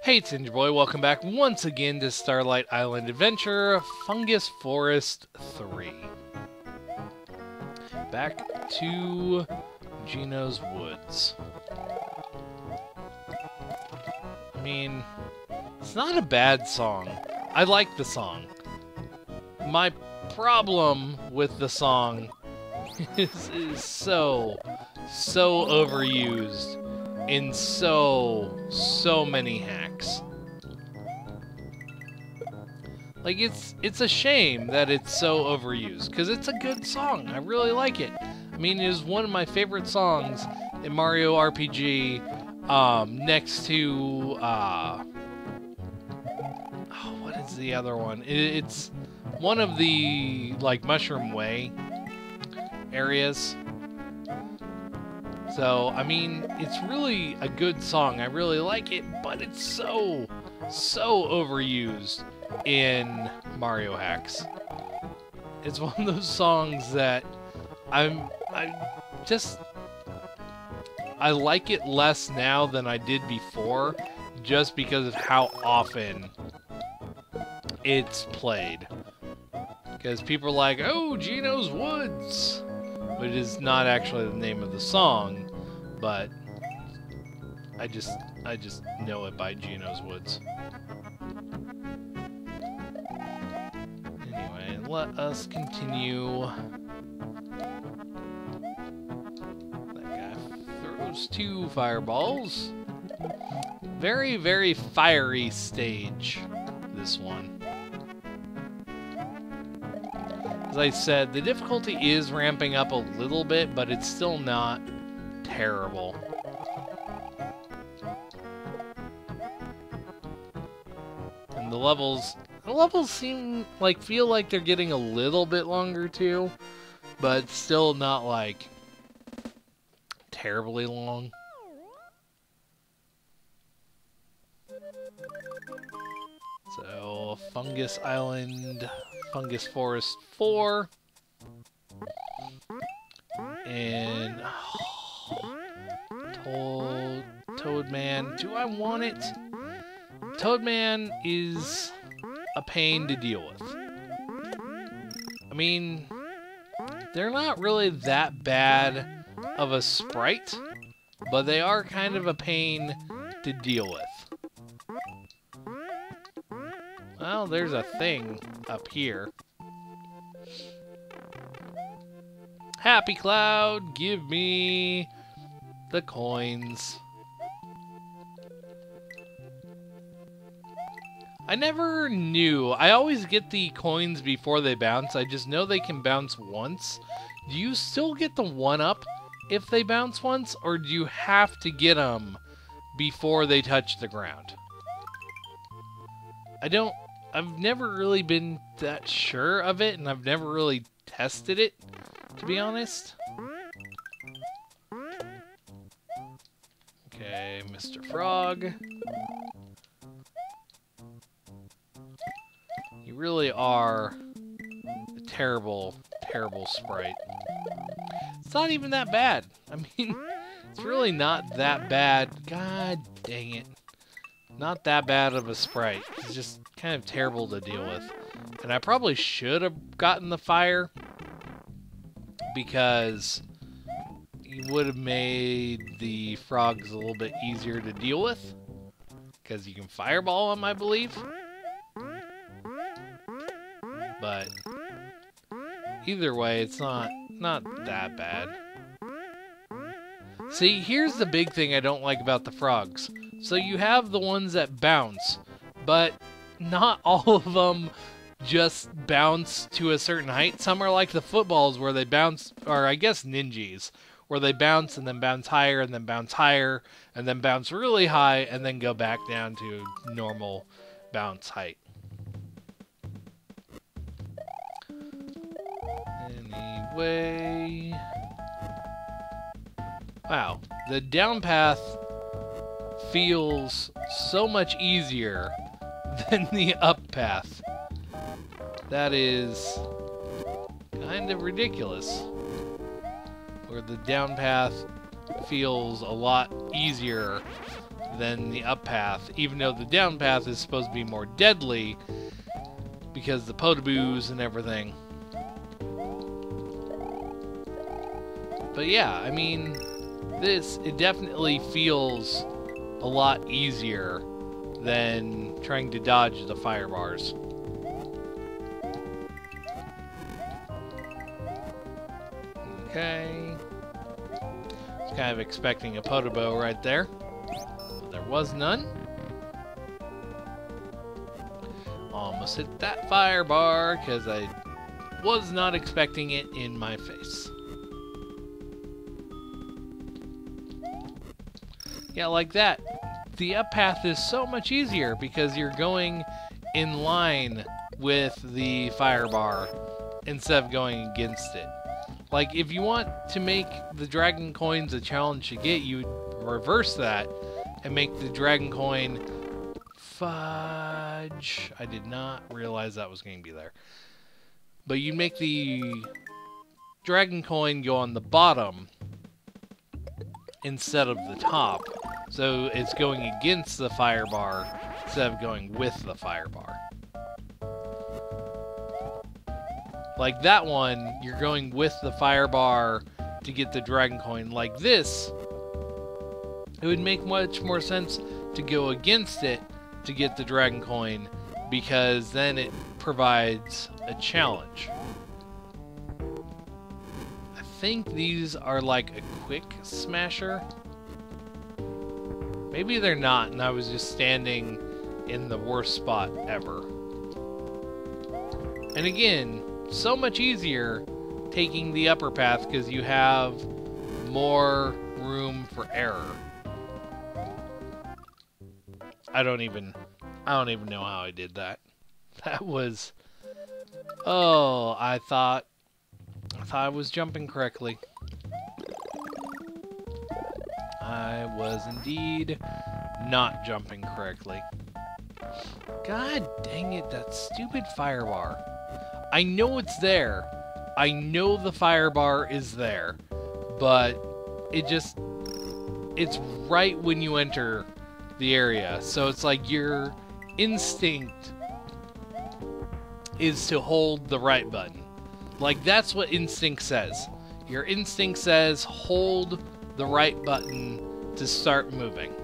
Hey, it's Ninja Boy. Welcome back once again to Starlight Island Adventure Fungus Forest 3. Back to Gino's Woods. I mean, it's not a bad song. I like the song. My problem with the song is so overused in so many hacks. Like, it's a shame that it's so overused, because it's a good song. I really like it. I mean, it is one of my favorite songs in Mario RPG, next to, what is the other one? It's one of the, like, Mushroom Way areas. So, I mean, it's really a good song. I really like it, but it's so overused in Mario hacks. It's one of those songs that I like it less now than I did before, just because of how often it's played. Because people are like, oh, Gino's Woods! But it is not actually the name of the song, but I just know it by Gino's Woods. Anyway, let us continue. That guy throws 2 fireballs. Very fiery stage, this one. As I said, the difficulty is ramping up a little bit, but it's still not terrible. And the levels feel like they're getting a little bit longer too, but still not like terribly long. So, Fungus Island, Fungus Forest 4. And Toadman. Do I want it? Toadman is a pain to deal with. I mean, they're not really that bad of a sprite, but they are kind of a pain to deal with. Well, there's a thing up here. Happy Cloud, give me the coins. I never knew. I always get the coins before they bounce. I just know they can bounce once. Do you still get the 1-up if they bounce once, or do you have to get them before they touch the ground? I've never really been that sure of it, and I've never really tested it, to be honest. Okay, Mr. Frog. You really are a terrible sprite. It's not even that bad. I mean, it's really not that bad. God dang it. Not that bad of a sprite. It's just kind of terrible to deal with. And I probably should have gotten the fire, because you would have made the frogs a little bit easier to deal with, because you can fireball them, I believe. But either way, it's not that bad. See, here's the big thing I don't like about the frogs. So you have the ones that bounce, but not all of them just bounce to a certain height. Some are like the footballs where they bounce, or I guess ninjas, where they bounce and then bounce higher and then bounce higher and then bounce really high and then go back down to normal bounce height. Anyway, wow, the down path feels so much easier than the up path. That is kind of ridiculous. Where the down path feels a lot easier than the up path, even though the down path is supposed to be more deadly because the potaboos and everything. But yeah, I mean, it definitely feels a lot easier than trying to dodge the fire bars. Okay. I was kind of expecting a Podoboo right there. But there was none. Almost hit that fire bar because I was not expecting it in my face. Yeah, like that. The up path is so much easier because you're going in line with the fire bar instead of going against it. Like, if you want to make the dragon coins a challenge to get, you would reverse that and make the dragon coin fudge. I did not realize that was going to be there. But you make the dragon coin go on the bottom instead of the top. So it's going against the fire bar instead of going with the fire bar. Like that one, you're going with the fire bar to get the dragon coin. Like this, it would make much more sense to go against it to get the dragon coin, because then it provides a challenge. I think these are like a quick smasher. Maybe they're not, and I was just standing in the worst spot ever. And again, so much easier taking the upper path because you have more room for error. I don't even know how I did that. That was... Oh, I thought I was jumping correctly. I was indeed not jumping correctly. God dang it, that stupid fire bar. I know it's there. I know the fire bar is there. But it's right when you enter the area. So it's like your instinct is to hold the right button. Like, that's what instinct says. Your instinct says hold the right button to start moving,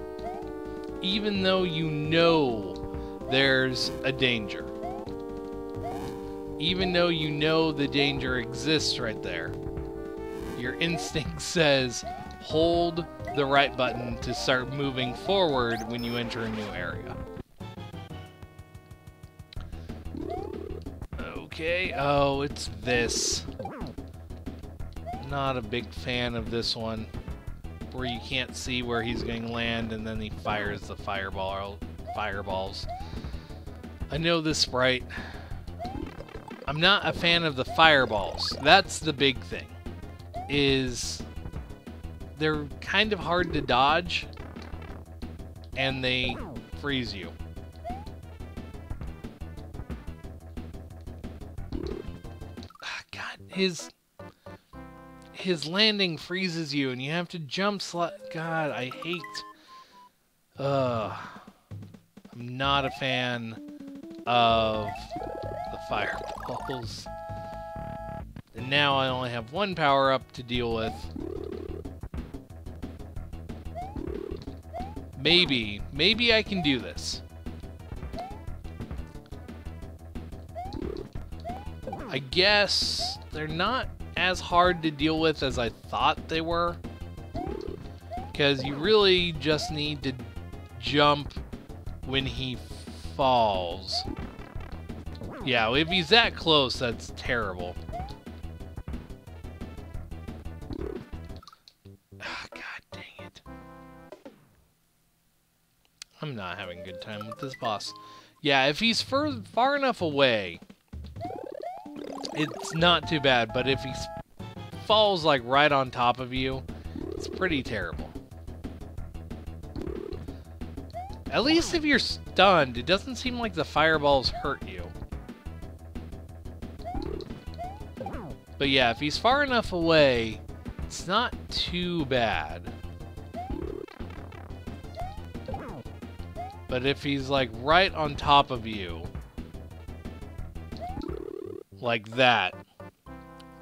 even though you know there's a danger, even though you know the danger exists right there. Your instinct says hold the right button to start moving forward when you enter a new area. Okay, oh, it's this. Not a big fan of this one, where you can't see where he's going to land and then he fires the fireballs. I know this sprite. I'm not a fan of the fireballs. That's the big thing. Is they're kind of hard to dodge and they freeze you. God, his landing freezes you and you have to jump God, I hate... I'm not a fan of the fireballs. And now I only have one power-up to deal with. Maybe I can do this. I guess they're not as hard to deal with as I thought they were, because you really just need to jump when he falls. Yeah, if he's that close, that's terrible. Ah, God dang it. I'm not having a good time with this boss. Yeah, if he's far enough away, it's not too bad, but if he falls like right on top of you, it's pretty terrible. At least if you're stunned, it doesn't seem like the fireballs hurt you. But yeah, if he's far enough away, it's not too bad. But if he's like right on top of you, like that,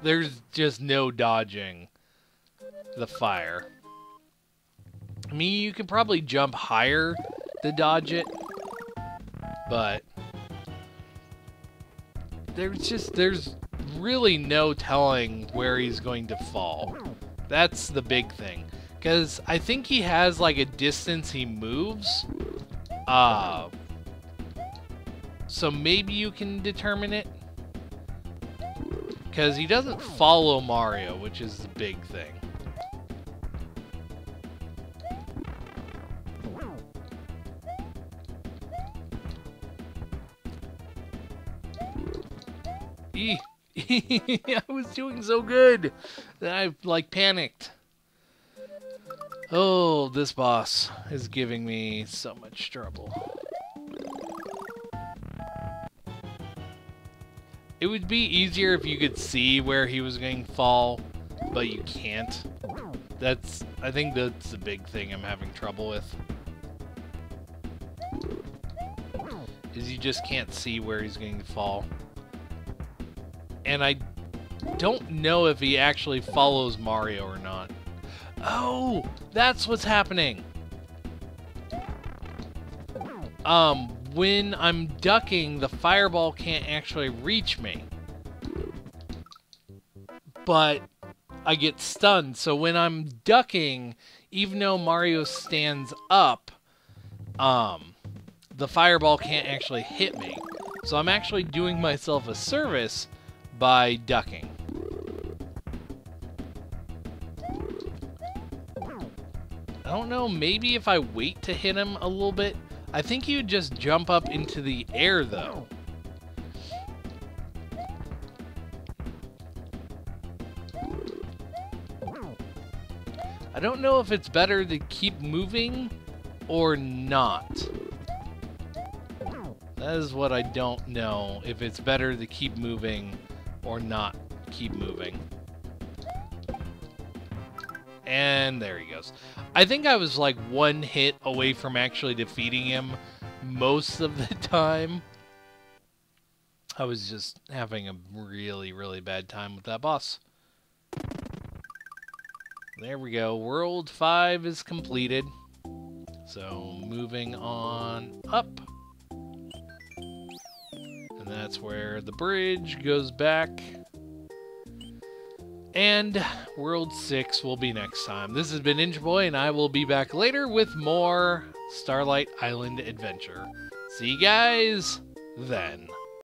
there's just no dodging the fire. I mean, you could probably jump higher to dodge it, but there's really no telling where he's going to fall. That's the big thing. Because I think he has like a distance he moves. So maybe you can determine it. Because he doesn't follow Mario, which is the big thing. I was doing so good that I like panicked. Oh, this boss is giving me so much trouble. It would be easier if you could see where he was going to fall, but you can't. I think that's the big thing I'm having trouble with. Is you just can't see where he's going to fall. And I don't know if he actually follows Mario or not. Oh, that's what's happening. When I'm ducking, the fireball can't actually reach me. But I get stunned. So when I'm ducking, even though Mario stands up, the fireball can't actually hit me. So I'm actually doing myself a service by ducking. I don't know, maybe if I wait to hit him a little bit. I think you'd just jump up into the air, though. I don't know if it's better to keep moving or not. That is what I don't know, if it's better to keep moving or not keep moving. And there he goes. I think I was like one hit away from actually defeating him most of the time. I was just having a really, really bad time with that boss. There we go. World 5 is completed. So moving on up. And that's where the bridge goes back. And World 6 will be next time. This has been Ninja Boy, and I will be back later with more Starlight Island Adventure. See you guys then.